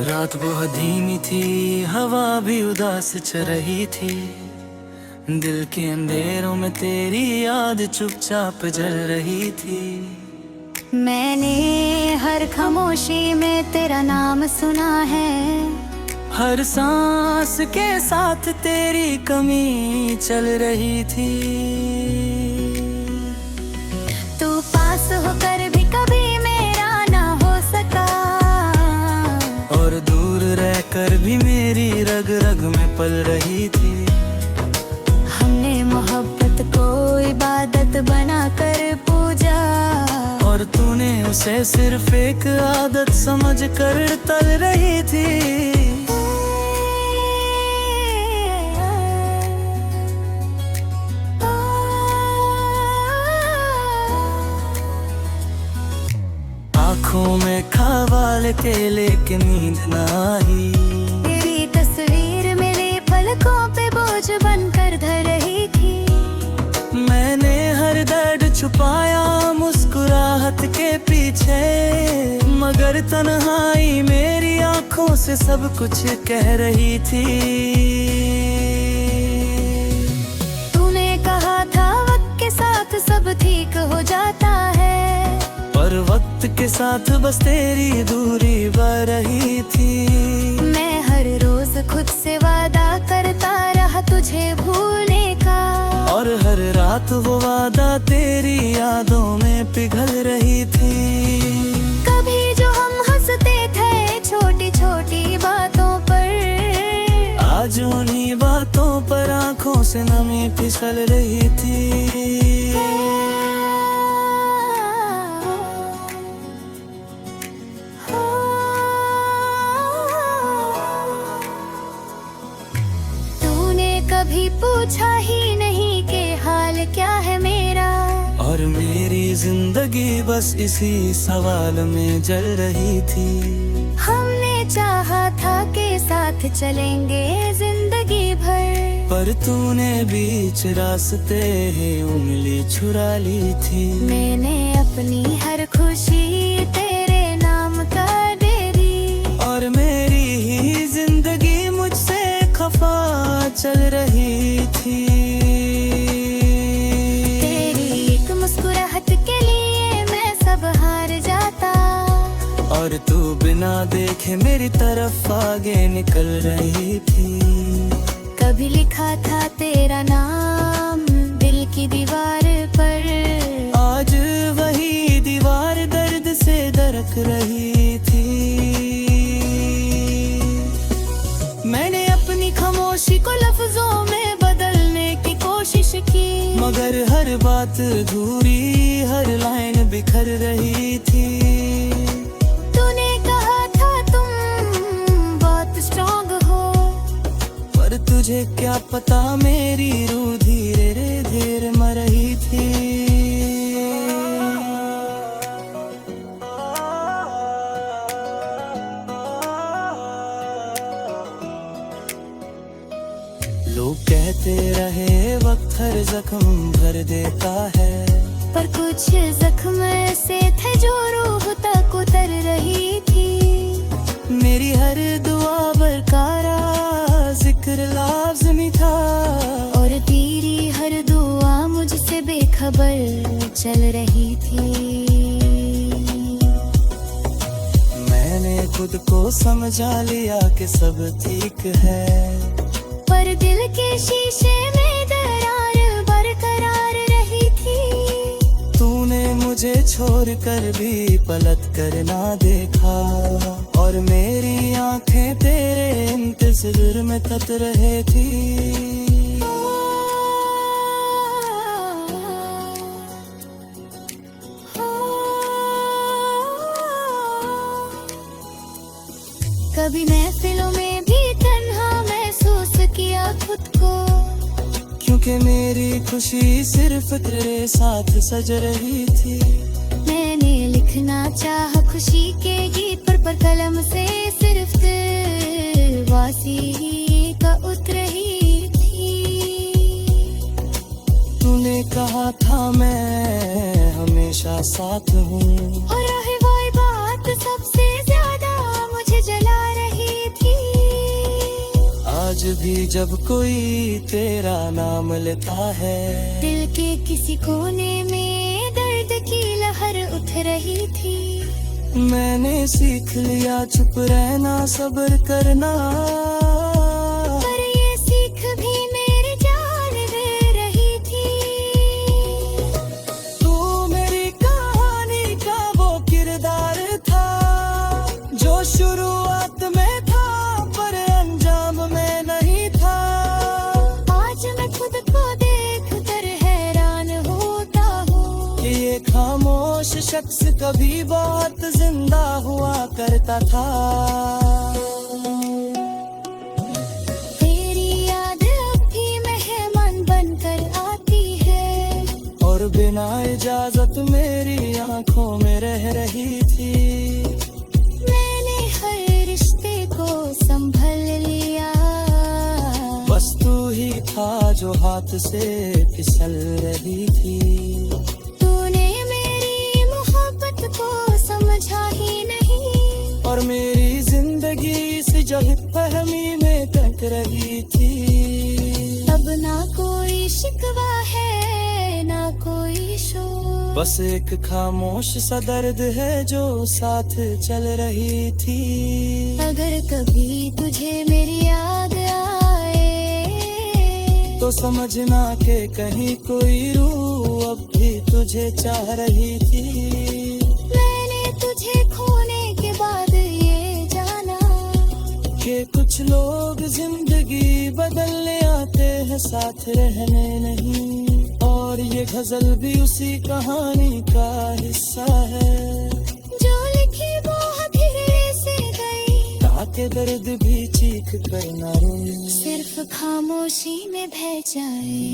रात बहुत धीमी थी, हवा भी उदास चल रही थी। दिल के अंधेरों में तेरी याद चुपचाप जल रही थी। मैंने हर खामोशी में तेरा नाम सुना है। हर सांस के साथ तेरी कमी चल रही थी। तू पास होकर भी कभी मेरा ना हो सका, और दूर रहकर भी मेरी रग रग में पल रही थी। हमने मोहब्बत को इबादत बनाकर पूजा, और तूने उसे सिर्फ एक आदत समझकर तल रही थी। आँखों में खवाल के लेके नींद ना आई। तेरी तस्वीर मेरे पलकों पे बोझ बनकर धर रही थी। मैंने हर दर्द छुपाया मुस्कुराहट के पीछे, मगर तन्हाई मेरी आँखों से सब कुछ कह रही थी। तूने कहा था वक्त के साथ सब ठीक हो जाता है, पर वक्त के साथ बस तेरी दूरी बढ़ रही थी। मैं हर रोज खुद से वादा करता रहा तुझे भूलने का, और हर रात वो वादा तेरी यादों में पिघल रही थी। कभी जो हम हंसते थे छोटी छोटी बातों पर, आज उन्हीं बातों पर आंखों से नमी फिसल रही थी। कभी पूछा ही नहीं कि हाल क्या है मेरा, और मेरी जिंदगी बस इसी सवाल में जल रही थी। हमने चाहा था कि साथ चलेंगे जिंदगी भर, पर तूने बीच रास्ते ही उंगली छुरा ली थी। मैंने अपनी हर खुशी तेरे नाम का दे दी, और मेरी ही जिंदगी मुझसे खफा चल रही थी। तेरी एक मुस्कुराहट के लिए मैं सब हार जाता, और तू बिना देखे मेरी तरफ आगे निकल रही थी। कभी लिखा था तेरा नाम दिल की दीवार पर, आज वही दीवार दर्द से दरक रही थी। मैंने अपनी खामोशी को लफ्जों में बदलने की कोशिश की, मगर हर बात अधूरी, हर लाइन बिखर रही थी। तूने कहा था तुम बहुत स्ट्रॉन्ग हो, पर तुझे क्या पता मेरी रूह धीरे धीरे मर रही थी। लोग कहते रहे वक्त हर जख्म भर देता है, पर कुछ जख्म ऐसे थे जो रूह तक उतर रही थी। मेरी हर दुआ बरकारा जिक्र लाज़मी था, और तेरी हर दुआ मुझसे बेखबर चल रही थी। मैंने खुद को समझा लिया कि सब ठीक है, पर दिल के शीशे में दरार बरकरार रही थी। तूने मुझे छोड़कर भी पलट कर ना देखा, और मेरी आंखें तेरे इंतज़ार में तप रही थी। कभी महफिलों में भी तन्हा महसूस किया खुद को, क्योंकि मेरी खुशी सिर्फ तेरे साथ सज रही थी। मैंने लिखना चाहा खुशी के गीत पर कलम से सिर्फ वासी का उतर ही थी। तूने कहा था मैं हमेशा साथ हूँ, और रही वो बात सबसे ज्यादा मुझे जला रही आज भी जब कोई तेरा नाम लेता है, दिल के किसी कोने में दर्द की लहर उठ रही थी। मैंने सीख लिया चुप रहना, सब्र करना, पर ये सीख भी मेरी जान दे रही थी। तू मेरी कहानी का वो किरदार था जो शुरुआत में था पर अंजाम में नहीं था। आज मैं खुद को देख कर हैरान होता हूँ कि ये खामोश शख्स कभी बहुत जिंदा हुआ करता था। तेरी याद अब भी मेहमान बनकर आती है, और बिना इजाजत मेरी आंखों में रह रही थी। मैंने हर रिश्ते को संभल लिया, बस तू ही था जो हाथ से फिसल रही थी। तूने मेरी मोहब्बत को समझा ही नहीं, और मेरी जिंदगी से जो फहमी में कट रही थी। अब ना कोई शिकवा है ना कोई शोर, बस एक खामोश सा दर्द है जो साथ चल रही थी। अगर कभी तुझे मेरी याद आए तो समझना कि कहीं कोई रूह अब भी तुझे चाह रही थी। मैंने तुझे खोने के बाद ये जाना कि कुछ लोग जिंदगी बदलने आते हैं, साथ रहने नहीं। और ये गजल भी उसी कहानी का हिस्सा है जो लिखी वो धीरे से गई, ताकि दर्द भी चीख कर न रोए। सिर्फ खामोशी में बह जाए।